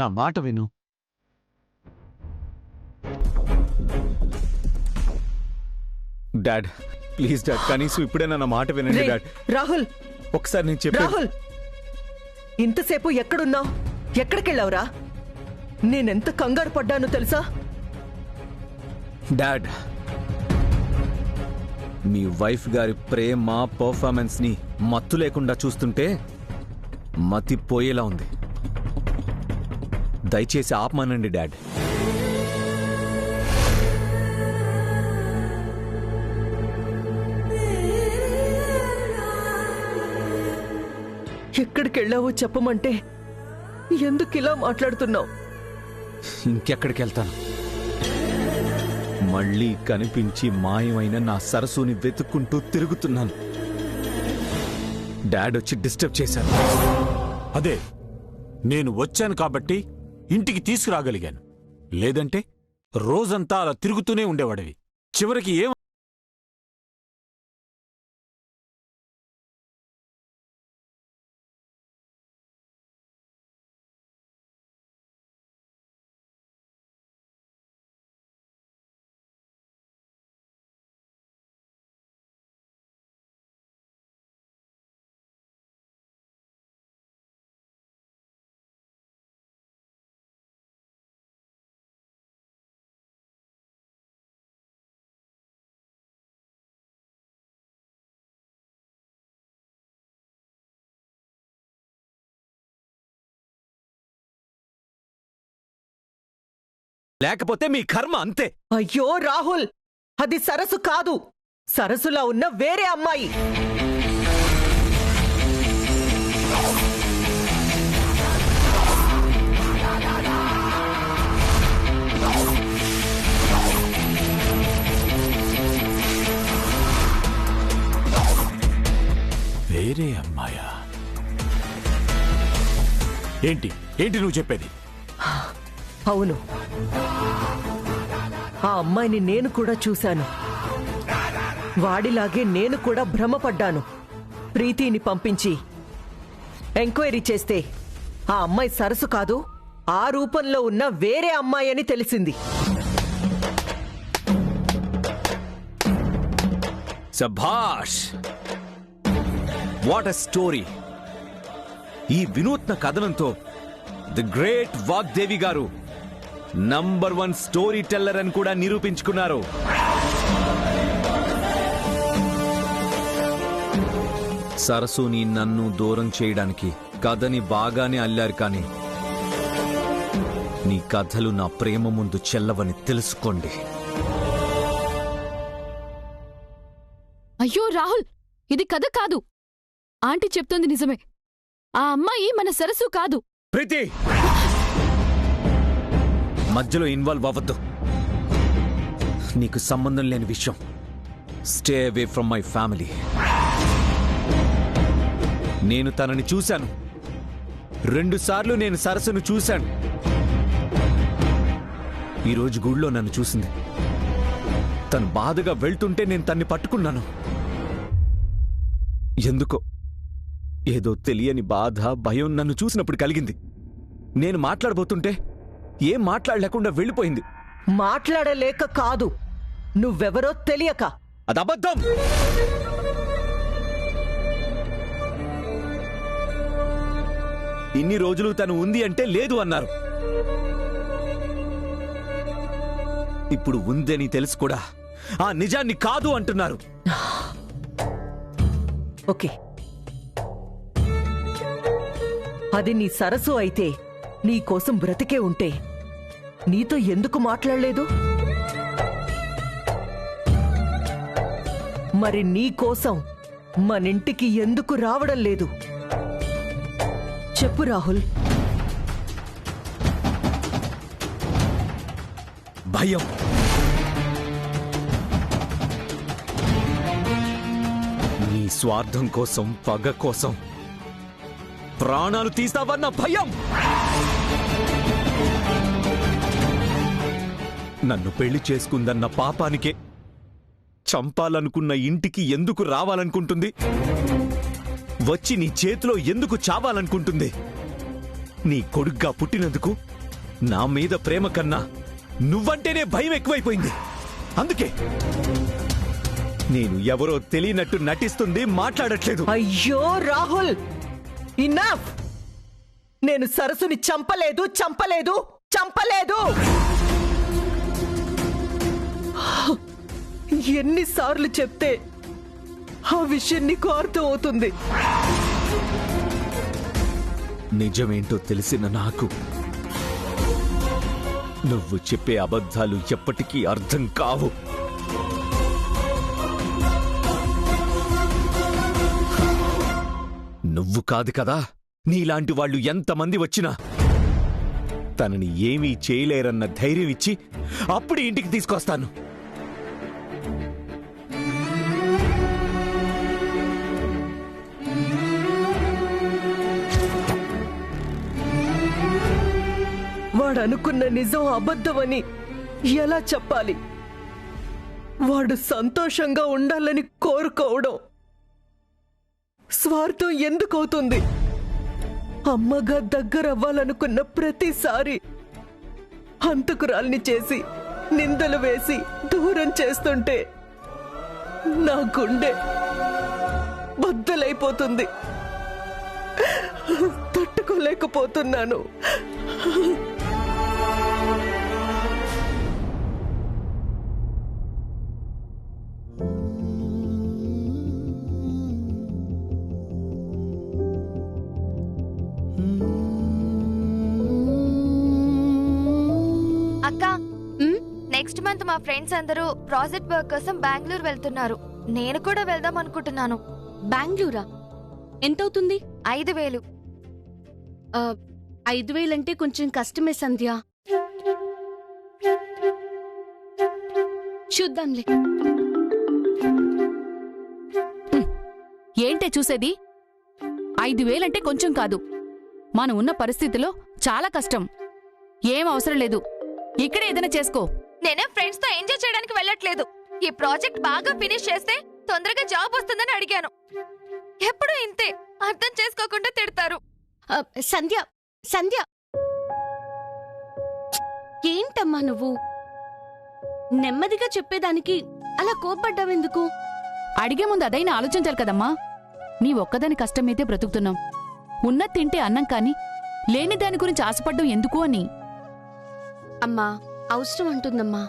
నా మాట విను. డాడ్ ప్లీజ్ డాడ్, కనీసం ఇప్పుడైనా నా మాట వినండి డాడ్. రాహుల్, ఒకసారి నేను చెప్పాను. రాహుల్, ఇంతసేపు ఎక్కడున్నావు? ఎక్కడికెళ్ళావురా? నేనెంత కంగారు పడ్డానో తెలుసా? డాడ్, మీ వైఫ్ గారి ప్రేమ పర్ఫార్మెన్స్ ని మత్తు లేకుండా చూస్తుంటే మతి పోయేలా ఉంది. దయచేసి ఆపమానండి డాడ్. ఎక్కడికెళ్ళావో చెప్పమంటే ఎందుకిలా మాట్లాడుతున్నావు? ఇంకెక్కడికి వెళ్తాను? మళ్ళీ కనిపించి మాయమైన నా సరస్సుని వెతుక్కుంటూ తిరుగుతున్నాను. డాడ్ వచ్చి డిస్టర్బ్ చేశారు. అదే, నేను వచ్చాను కాబట్టి ఇంటికి తీసుకురాగలిగాను. లేదంటే రోజంతా అలా తిరుగుతూనే ఉండేవాడివి. చివరికి ఏం లేకపోతే మీ కర్మ అంతే. అయ్యో రాహుల్, అది సరస్సు కాదు. సరస్సులా ఉన్న వేరే అమ్మాయి. వేరే అమ్మాయా? ఏంటి ఏంటి నువ్వు చెప్పేది? అవును, ఆ అమ్మాయిని నేను కూడా చూశాను. వాడిలాగే నేను కూడా భ్రమపడ్డాను. ప్రీతిని పంపించి ఎంక్వైరీ చేస్తే ఆ అమ్మాయి సరస్సు కాదు, ఆ రూపంలో ఉన్న వేరే అమ్మాయి అని తెలిసింది. సభాష్! What a story! ఈ వినూత్న కథనంతో ది గ్రేట్ వాగ్దేవి గారు నంబర్ 1 స్టోరీ టెల్లర్ అని కూడా నిరూపించుకున్నారు. సరస్సుని నన్ను దూరం చేయడానికి కథని బాగానే అల్లారు, కానీ నీ కథలు నా ప్రేమ ముందు చెల్లవని తెలుసుకోండి. అయ్యో రాహుల్, ఇది కథ కాదు. ఆంటీ చెప్తోంది నిజమే. ఆ అమ్మాయి మన సరస్సు కాదు. ప్రీతి, మధ్యలో ఇన్వాల్వ్ అవ్వద్దు. నీకు సంబంధం లేని విషయం. Stay away from my family. నేను తనని చూశాను. 2 సార్లు నేను సరస్సును చూశాను. ఈరోజు గుడిలో నన్ను చూసింది. తను బాధగా వెళ్తుంటే నేను తన్ని పట్టుకున్నాను. ఎందుకో ఏదో తెలియని బాధ, భయం నన్ను చూసినప్పుడు కలిగింది. నేను మాట్లాడబోతుంటే ఏం మాట్లాడలేకుండా వెళ్ళిపోయింది. మాట్లాడలేక కాదు, నువ్వెవరో తెలియక. అది అబద్ధం. ఇన్ని రోజులు తను ఉంది అంటే లేదు అన్నారు. ఇప్పుడు ఉందని తెలుసు కూడా ఆ నిజాన్ని కాదు అంటున్నారు. ఓకే, అది నీ సరస్సు అయితే, నీ కోసం బ్రతికే ఉంటే నీతో ఎందుకు మాట్లాడలేదు? మరి నీ కోసం మనింటికి ఎందుకు రావడం లేదు? చెప్పు రాహుల్. భయం. నీ స్వార్థం కోసం, పగ కోసం ప్రాణాలు తీస్తావన్న భయం. నన్ను పెళ్లి చేసుకుందన్న పాపానికే చంపాలనుకున్న ఇంటికి ఎందుకు రావాలనుకుంటుంది? వచ్చి నీ చేతిలో ఎందుకు చావాలనుకుంటుంది? నీ కొడుగ్గా పుట్టినందుకు నా మీద ప్రేమ కన్నా నువ్వంటేనే భయం ఎక్కువైపోయింది. అందుకే నేను ఎవరో తెలియనట్టు నటిస్తుంది, మాట్లాడట్లేదు. అయ్యో రాహుల్, ఇన్నఫ్. నేను సరస్సుని చంపలేదు చంపలేదు చంపలేదు. ఎన్నిసార్లు చెప్తే ఆ విషయం నీకు అర్థం అవుతుంది? నిజమేంటో తెలిసిన నాకు నువ్వు చెప్పే అబద్ధాలు ఎప్పటికీ అర్థం కావు. నువ్వు కాదు కదా, నీలాంటి వాళ్ళు ఎంతమంది వచ్చినా తనని ఏమీ చేయలేరన్న ధైర్యం ఇచ్చి అప్పుడు ఇంటికి తీసుకొస్తాను. వాడు అనుకున్న నిజం అబద్ధమని ఎలా చెప్పాలి? వాడు సంతోషంగా ఉండాలని కోరుకోవడం స్వార్థం ఎందుకవుతుంది? అమ్మగా దగ్గరవ్వాలనుకున్న ప్రతిసారి హంతకురాల్ని చేసి నిందలు వేసి దూరం చేస్తుంటే నా గుండె బద్దలైపోతుంది. తట్టుకోలేకపోతున్నాను. అక్క, నెక్స్ట్ మంత్ మా ఫ్రెండ్స్ అందరూ ప్రాజెక్ట్ వర్క్ కోసం బెంగళూరు వెళ్తున్నారు. నేను కూడా వెళ్దాం అనుకుంటున్నాను. బెంగళూరా? ఎంతవుతుంది? 5,000. 5,000 అంటే కొంచెం కష్టమే సంధ్య. చూద్దాంలే. ఏంటే చూసేది? 5,000 అంటే కొంచెం కాదు. మనం ఉన్న పరిస్థితిలో చాలా కష్టం. ఏం అవసరం లేదు, ఇక్కడే ఏదైనా చేసుకో. నేనే ఫ్రెండ్స్ తో ఎంజాయ్ చేయడానికి వెళ్ళట్లేదు. ఈ ప్రాజెక్ట్ బాగా ఫినిష్ చేస్తే తొందరగా జాబ్ వస్తుందని అడిగాను. ఎప్పుడు ఇంతే, అర్థం చేసుకోకుండా తిడతారు. సంధ్య సంధ్య, ఏంటమ్మా నువ్వు? నెమ్మదిగా చెప్పేదానికి అలా కోప్పడ్డావెందుకు? అడిగే ముందు అదైనా ఆలోచించాలి కదమ్మా. నీ ఒక్కదాని కష్టం మీదే బ్రతుకుతున్నాం. ఉన్న తింటే అన్నం కాని లేని దాని గురించి ఆశపడ్డం ఎందుకు అని. అమ్మా, అవసరం అంటుందమ్మా.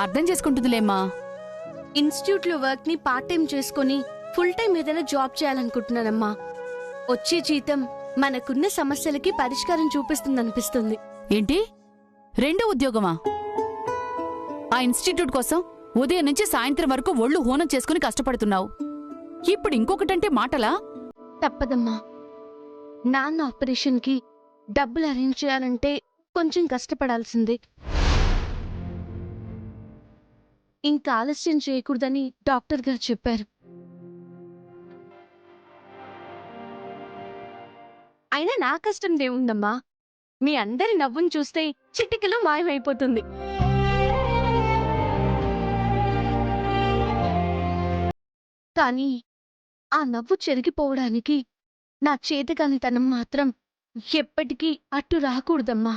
అర్థం చేసుకుంటుందిలేమ్మా. ఇన్స్టిట్యూట్ లో వర్క్ ని పార్ట్ టైం చేసుకుని ఫుల్ టైం ఏదైనా జాబ్ చేయాలనుకుంటున్నానమ్మా. వచ్చే జీతం మనకున్న సమస్యలకి పరిష్కారం చూపిస్తుందనిపిస్తుంది. ఏంటి, 2 ఉద్యోగమా? ఆ ఇన్స్టిట్యూట్ కోసం ఉదయం నుంచి సాయంత్రం వరకు ఒళ్ళు హోనం చేసుకుని కష్టపడుతున్నావు. ఇప్పుడు ఇంకొకటంటే మాటలా? తప్పదమ్మా. నాన్న ఆపరేషన్ కి డబ్బులు అరేంజ్ చేయాలంటే కొంచెం కష్టపడాల్సిందే. ఇంకా ఆలస్యం చేయకూడదని డాక్టర్ గారు చెప్పారు. అయినా నా కష్టం దేవుందమ్మా. మీ అందరి నవ్వును చూస్తే చిటికలో మాయమైపోతుంది. కానీ ఆ నవ్వు చెరిగిపోవడానికి నా చేతకానితనం మాత్రం ఎప్పటికీ అట్టు రాకూడదమ్మా.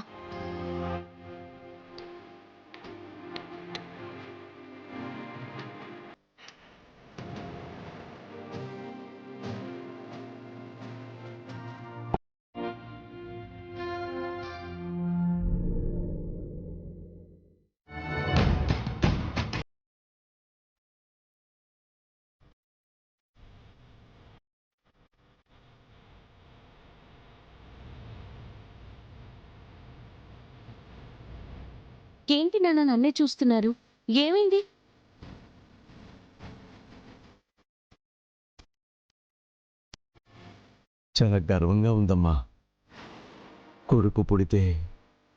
ఏంటి నాన్న నన్నే చూస్తున్నారు? ఏమైంది? చాలా గర్వంగా ఉందమ్మా. కొడుకు పుడితే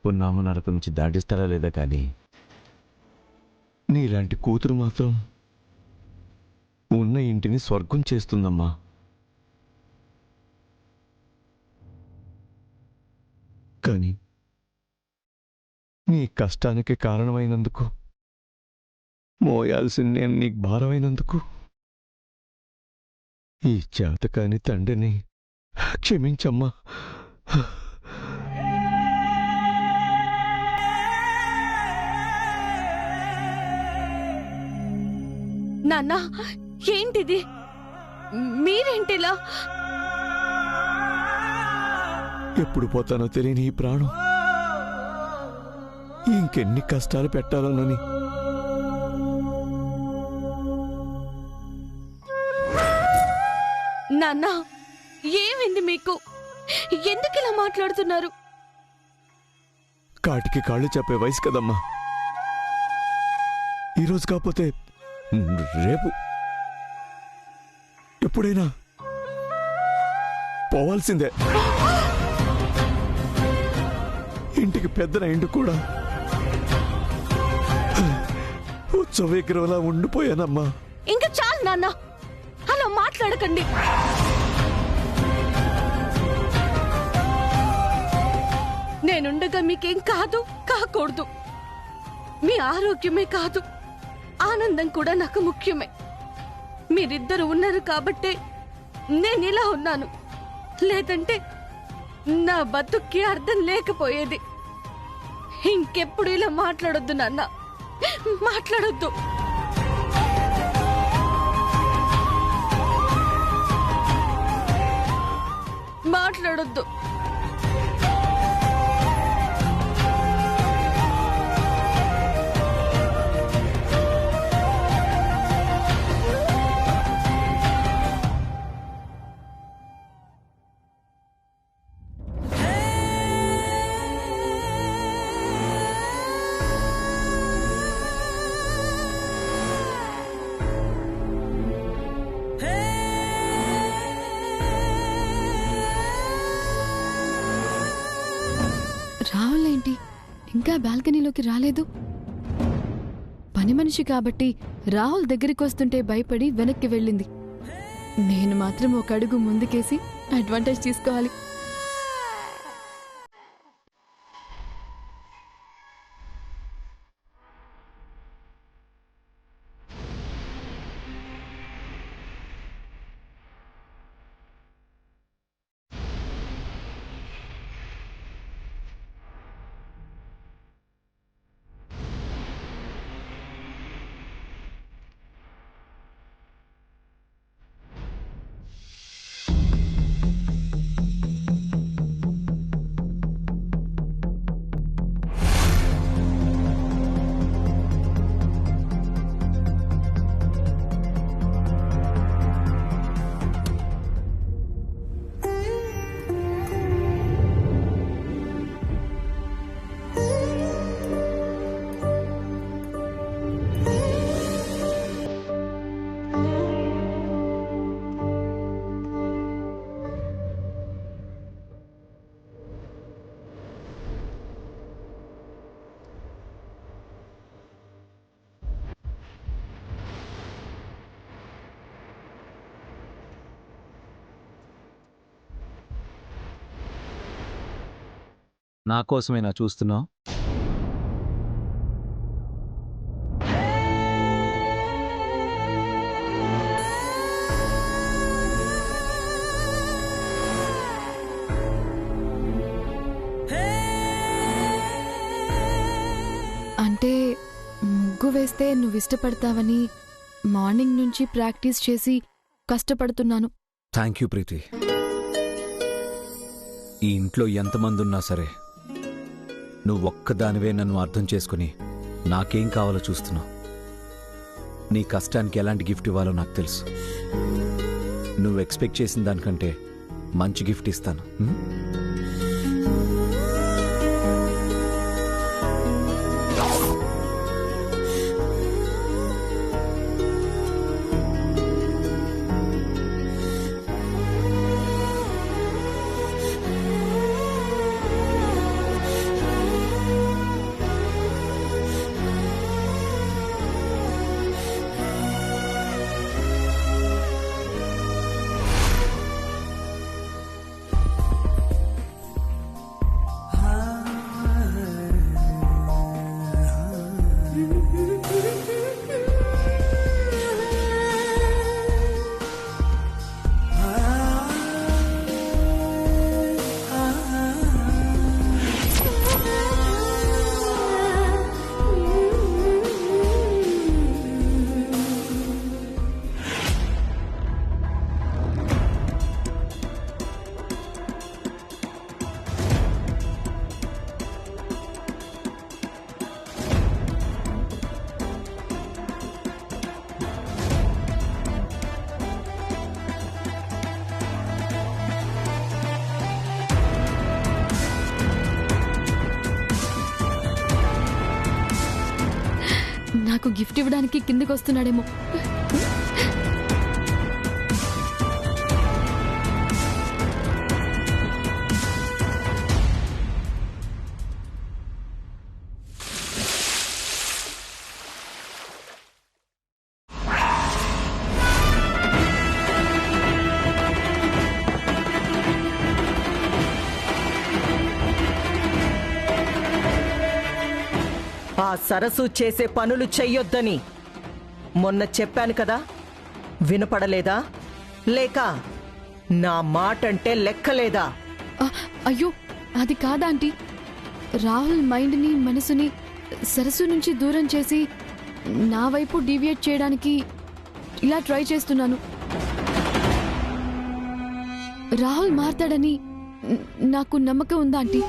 పున్నామ నరకం నుంచి దాటిస్తారా లేదా కానీ నీలాంటి కూతురు మాత్రం ఉన్న ఇంటిని స్వర్గం చేస్తుందమ్మా. కానీ నీ కష్టానికి కారణమైనందుకు, మోయాల్సిన నేను నీకు భారమైనందుకు ఈ చేతకాని తండ్రిని క్షమించమ్మా. నాన్న ఏంటిది? మీరేంటిలా? ఎప్పుడు పోతానో తెలియని ఈ ప్రాణం ఇంకెన్ని కష్టాలు పెట్టాలోనని. నాన్న ఏమైంది మీకు? ఎందుకు ఇలా మాట్లాడుతున్నారు? కాటికి కాళ్ళు చెప్పే వయసు కదమ్మా. ఈరోజు కాకపోతే రేపు ఎప్పుడైనా పోవాల్సిందే. ఇంటికి పెద్దన ఇంటి కూడా ఉత్సవ విగ్రహంలా ఉండిపోయానమ్మా. ఇంకా చాలు నాన్న, అలా మాట్లాడకండి. నేనుండగా మీకేం కాదు, కాకూడదు. మీ ఆరోగ్యమే కాదు, ఆనందం కూడా నాకు ముఖ్యమే. మీరిద్దరు ఉన్నారు కాబట్టే నేను ఇలా ఉన్నాను. లేదంటే నా బతుక్కి అర్థం లేకపోయేది. ఇంకెప్పుడు ఇలా మాట్లాడొద్దు నాన్న, మాట్లాడొద్దు. మాట్లాడొద్దు. రాహుల్ ఏంటి ఇంకా బాల్కనీలోకి రాలేదు? పని మనిషి కాబట్టి రాహుల్ దగ్గరికి వస్తుంటే భయపడి వెనక్కి వెళ్ళింది. నేను మాత్రం ఒక అడుగు ముందుకేసి అడ్వాంటేజ్ తీసుకోవాలి. నా కోసమేనా చూస్తున్నావు? అంటే ముగ్గు వేస్తే నువ్వు ఇష్టపడతావని మార్నింగ్ నుంచి ప్రాక్టీస్ చేసి కష్టపడుతున్నాను. థ్యాంక్ యూ ప్రీతి. ఈ ఇంట్లో ఎంతమంది ఉన్నా సరే నువ్వొక్కదానివే నన్ను అర్థం చేసుకుని నాకేం కావాలో చూస్తున్నావు. నీ కష్టానికి ఎలాంటి గిఫ్ట్ ఇవ్వాలో నాకు తెలుసు. నువ్వు ఎక్స్పెక్ట్ చేసిన దానికంటే మంచి గిఫ్ట్ ఇస్తాను. నాకు గిఫ్ట్ ఇవ్వడానికి కిందకి వస్తున్నాడేమో. ఆ సరస్సు చేసే పనులు చెయ్యొద్దని మొన్న చెప్పాను కదా, వినపడలేదా? లేక నా మాటంటే లెక్కలేదా? అయ్యో అది కాదాంటీ. రాహుల్ మైండ్ని మనసుని సరస్సు నుంచి దూరం చేసి నా వైపు డీవియేట్ చేయడానికి ఇలా ట్రై చేస్తున్నాను. రాహుల్ మారతాడని నాకు నమ్మకం ఉందా ఆంటీ?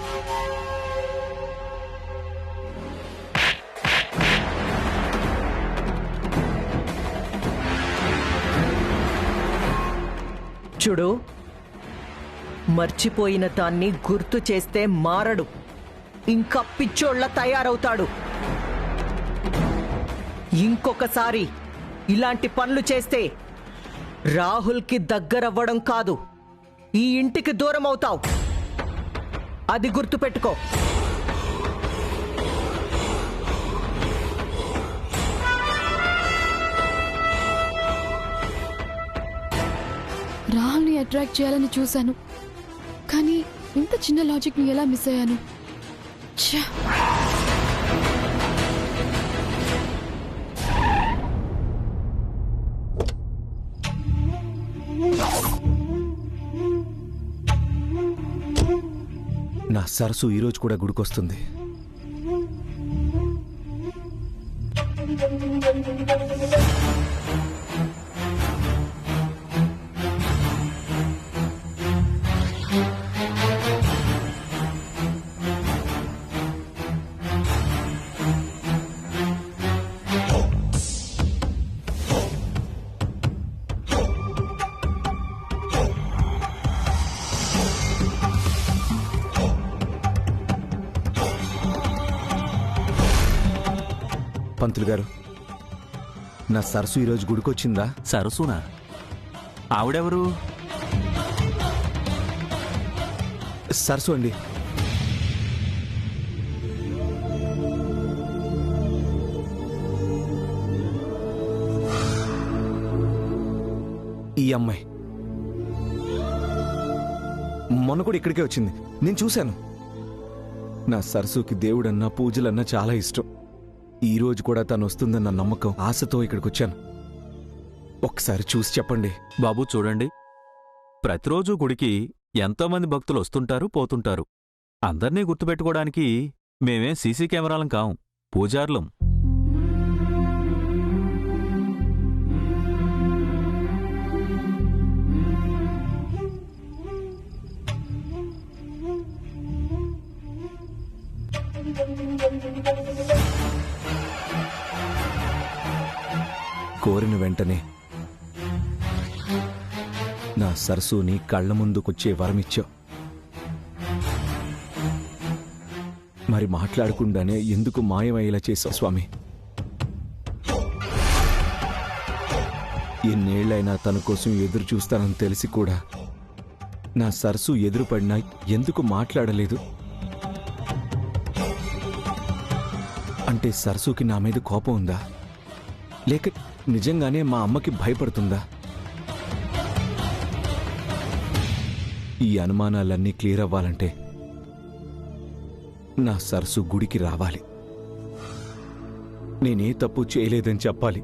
చూడు, మర్చిపోయిన దాన్ని గుర్తు చేస్తే మారడు, ఇంకా పిచ్చోళ్ళ తయారవుతాడు. ఇంకొకసారి ఇలాంటి పనులు చేస్తే రాహుల్కి దగ్గరవ్వడం కాదు, ఈ ఇంటికి దూరం అవుతావు. అది గుర్తుపెట్టుకో. రాహుల్ని అట్రాక్ట్ చేయాలని చూశాను, కానీ ఇంత చిన్న లాజిక్ని ఎలా మిస్ అయ్యాను? ఛా! నా సరస్సు ఈరోజు కూడా గుడికొస్తుంది. పంతులు గారు, నా సరస్సు ఈరోజు గుడికొచ్చిందా? సరస్సునా? ఆవిడెవరు? సరస్సు అండి. ఈ అమ్మాయి మొన్న కూడా ఇక్కడికే వచ్చింది, నేను చూశాను. నా సరస్సుకి దేవుడన్నా పూజలన్నా చాలా ఇష్టం. ఈ రోజు కూడా తను వస్తుందన్న నమ్మకం, ఆశతో ఇక్కడికి వచ్చాను. ఒకసారి చూసి చెప్పండి. బాబు చూడండి, ప్రతిరోజు గుడికి ఎంతోమంది భక్తులు వస్తుంటారు పోతుంటారు. అందర్నీ గుర్తుపెట్టుకోవడానికి మేమేం సీసీ కెమెరాలం కాం, పూజార్లం. కోరిన వెంటనే నా సరస్సుని కళ్ళ ముందుకొచ్చే వరమిచ్చావు. మరి మాట్లాడకుండానే ఎందుకు మాయమయ్యేలా చేశావు స్వామి? ఎన్నేళ్లైనా తన కోసం ఎదురు చూస్తానని తెలిసి కూడా నా సరస్సు ఎదురుపడినా ఎందుకు మాట్లాడలేదు? అంటే సరస్సుకి నా మీద కోపం ఉందా, లేక నిజంగానే మా అమ్మకి భయపడుతుందా? ఈ అనుమానాలన్నీ క్లియర్ అవ్వాలంటే నా సరస్సు గుడికి రావాలి. నేనే తప్పు చేయలేదని చెప్పాలి.